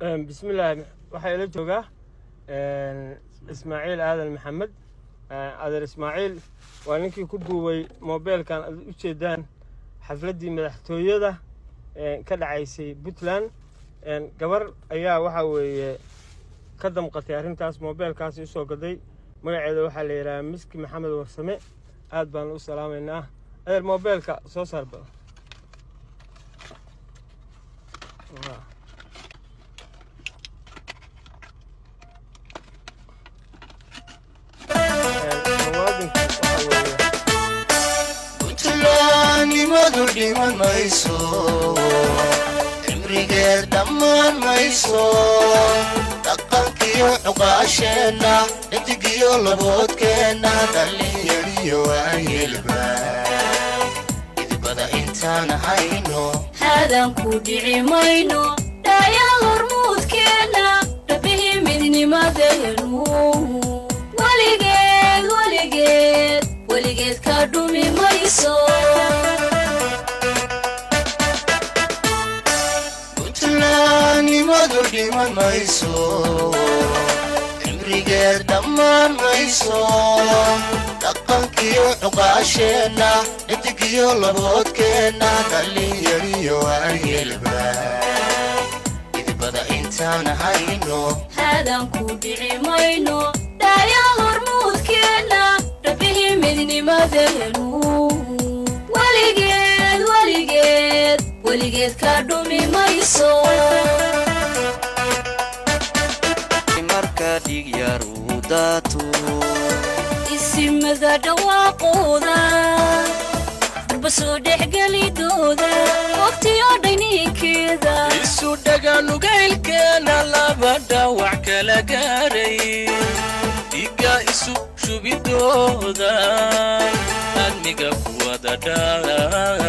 بسم الله waxaa ila jooga Ismaaciil Aadan Maxamed adeer Ismaaciil waa ninkii ku duubay mobilkan aad u jeedaan xafladii madaxtooyada ka dhacaysay Puntland gabar ayaa waxa weeye ka damqatay arintaas mobilkaas soo gaday magaceeda waxa la yiraahdaa Miski Maxamed Warsame aad baan u salaameynaa adeer mobilka soo saarba dhiman mayso imrigeed dhammaan mayso dhaqankiyo cuqaasheena dhedigiyo laboodkeena dhalinyariyo waayelba idibada intaan hayno hadan ku dhici mayno dhaya hormuudkeena dhabihi midnimadeenu weligeed ka dhumi mayso nimadu dhiman mayso imrigeed dhammaan mayso dhaqankiyo cuqaasheena dhedigiyo laboodkeena dhalinyariyo waayelba idibada intaan hayno hadan ku dhici mayno dhaya hormuudkeena dhabihi midnimadeenu weligeed ka dhumi mayso marka dhig yar u daato isimada dhawaaqooda basoo dhexgelidooda waqtiyo dhayninkeeda isu dhaganugaylkeena laba dhawac kala gaaray dhiga isu shubidooda admiga kuwada dhaa